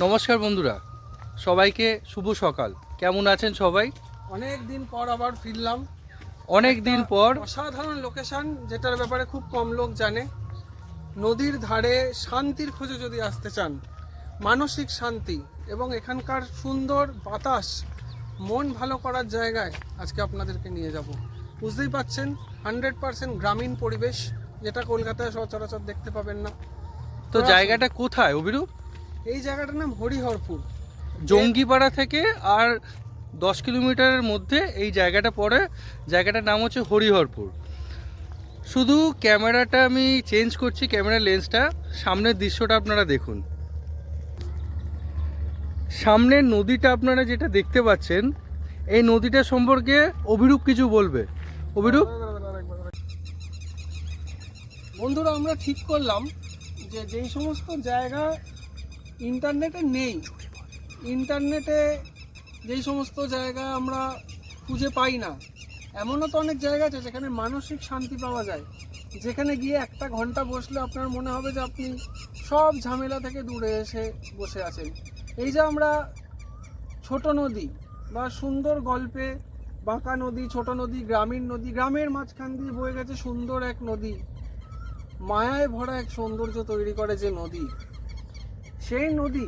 নমস্কার বন্ধুরা, সবাইকে শুভ সকাল। কেমন আছেন সবাই? অনেক দিন পর আবার ফিরলাম। অনেক দিন পর অসাধারণ লোকেশন, যেটার ব্যাপারে খুব কম লোক জানে। নদীর ধারে শান্তির খোঁজে যদি আসতে চান, মানসিক শান্তি এবং এখানকার সুন্দর বাতাস, মন ভালো করার জায়গায় আজকে আপনাদেরকে নিয়ে যাব। বুঝতেই পাচ্ছেন, 100% গ্রামীণ পরিবেশ, যেটা কলকাতায় সচরাচর দেখতে পাবেন না। তো জায়গাটা কোথায় অভিরূপ? এই জায়গাটার নাম হরিহরপুর। জঙ্গিপাড়া থেকে আর 10 কিলোমিটারের মধ্যে এই জায়গাটা পড়ে। জায়গাটার নাম হচ্ছে হরিহরপুর। শুধু ক্যামেরাটা আমি চেঞ্জ করছি, ক্যামেরার লেন্সটা। সামনের দৃশ্যটা আপনারা দেখুন। সামনের নদীটা আপনারা যেটা দেখতে পাচ্ছেন, এই নদীটা সম্পর্কে অভিরূপ কিছু বলবে। অভিরূপ? বন্ধুরা, আমরা ঠিক করলাম যে যেই সমস্ত জায়গা ইন্টারনেটে নেই, ইন্টারনেটে যেই সমস্ত জায়গা আমরা খুঁজে পাই না, এমনও তো অনেক জায়গা আছে যেখানে মানসিক শান্তি পাওয়া যায়, যেখানে গিয়ে একটা ঘন্টা বসলে আপনার মনে হবে যে আপনি সব ঝামেলা থেকে দূরে এসে বসে আছেন। এই যে আমরা ছোট নদী বা সুন্দর গল্পে বাঁকা নদী, ছোট নদী, গ্রামীণ নদী, গ্রামের মাঝখান দিয়ে বয়ে গেছে সুন্দর এক নদী, মায়ায় ভরা এক সৌন্দর্য তৈরি করে যে নদী, সেই নদী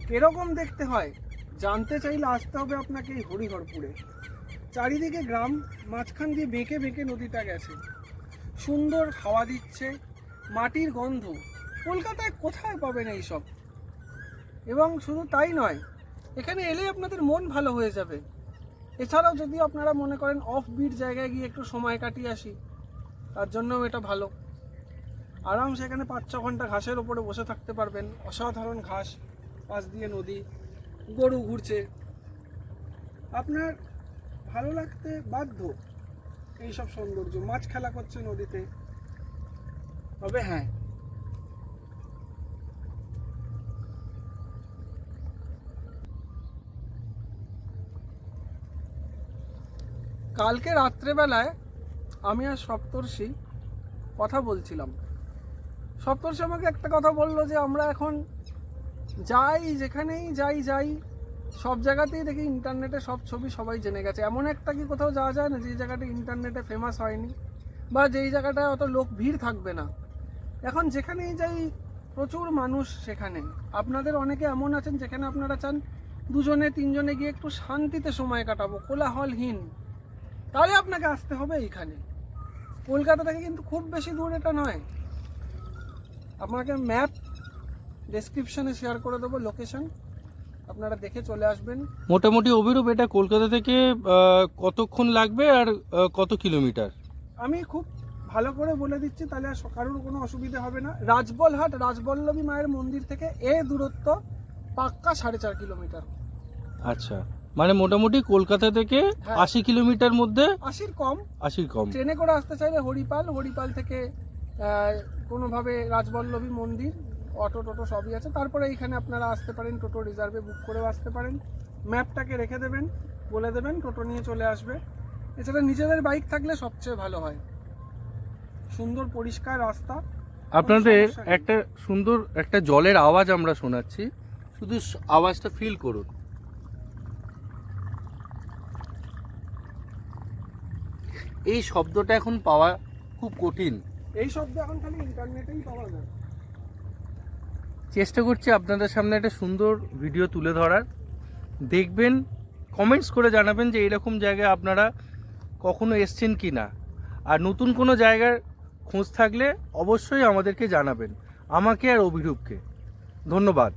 কিরকম দেখতে হয় জানতে চাইলে আসতে হবে আপনাকে এই হরিহরপুরে। চারিদিকে গ্রাম, মাঝখান দিয়ে বেঁকে বেঁকে নদীটা গেছে, সুন্দর হাওয়া দিচ্ছে, মাটির গন্ধ কলকাতায় কোথায় পাবেন এইসব। এবং শুধু তাই নয়, এখানে এলে আপনাদের মন ভালো হয়ে যাবে। এছাড়াও যদি আপনারা মনে করেন অফ বিট জায়গায় গিয়ে একটু সময় কাটিয়ে আসি, তার জন্যও এটা ভালো। আরামসে এখানে 5-6 ঘন্টা ঘাসের ওপরে বসে থাকতে পারবেন। অসাধারণ ঘাস, পাশ দিয়ে নদী, গরু ঘুরছে, আপনার ভালো লাগতে বাধ্য এইসব সৌন্দর্য। মাছ খেলা করছে নদীতে। তবে হ্যাঁ, কালকে রাত্রেবেলায় আমি আর সপ্তর্ষি কথা বলছিলাম। সপ্তর্ষি আমাকে একটা কথা বললো যে আমরা এখন যাই, যেখানেই যাই সব জায়গাতেই দেখি ইন্টারনেটে সব ছবি সবাই জেনে গেছে। এমন একটা কি কোথাও যাওয়া যায় না যেই জায়গাটা ইন্টারনেটে ফেমাস হয়নি, বা যেই জায়গাটায় অত লোক ভিড় থাকবে না। এখন যেখানেই যাই প্রচুর মানুষ সেখানে। আপনাদের অনেকে এমন আছেন যেখানে আপনারা চান দুজনে তিনজনে গিয়ে একটু শান্তিতে সময় কাটাবো, কোলাহলহীন, তাহলে আপনাকে আসতে হবে এইখানে। কলকাতা থেকে কিন্তু খুব বেশি দূর এটা নয়। আপনাকে ম্যাপ ডেসক্রিপশনে শেয়ার করে দেবো, লোকেশন, আপনারা দেখে চলে আসবেন। মোটামুটি অভিরূপ, এটা কলকাতা থেকে কতক্ষণ লাগবে আর কত কিলোমিটার? আমি খুব ভালো করে বলে দিচ্ছি, তাহলে আর কারোর কোনো অসুবিধা হবে না। রাজবলহাট, রাজবল্লভী মায়ের মন্দির থেকে এর দূরত্ব পাক্কা 4.5 কিলোমিটার। আচ্ছা, মানে মোটামুটি কলকাতা থেকে 80 কিলোমিটার মধ্যে। 80 কম। 80 কম। ট্রেনে করে আসতে চাইলে হরিপাল থেকে কোনোভাবে রাজবল্লভী মন্দির, অটো টোটো সবই আছে। তারপরে এইখানে আপনারা আসতে পারেন, টোটো রিজার্ভে বুক করেও আসতে পারেন। ম্যাপটাকে রেখে দেবেন, বলে দেবেন, টোটো নিয়ে চলে আসবে। এছাড়া নিজেদের বাইক থাকলে সবচেয়ে ভালো হয়। সুন্দর পরিষ্কার রাস্তা। আপনাদের একটা সুন্দর একটা জলের আওয়াজ আমরা শোনাচ্ছি, শুধু আওয়াজটা ফিল করুন। এই শব্দটা এখন পাওয়া খুব কঠিন। এই শব্দ এখন খালি ইন্টারনেটেই পাওয়া যায়। চেষ্টা করছি আপনাদের সামনে একটা সুন্দর ভিডিও তুলে ধরার। দেখবেন, কমেন্টস করে জানাবেন যে এরকম জায়গায় আপনারা কখনো এসছেন কি না। আর নতুন কোনো জায়গার খোঁজ থাকলে অবশ্যই আমাদেরকে জানাবেন, আমাকে আর অভিরূপকে। ধন্যবাদ।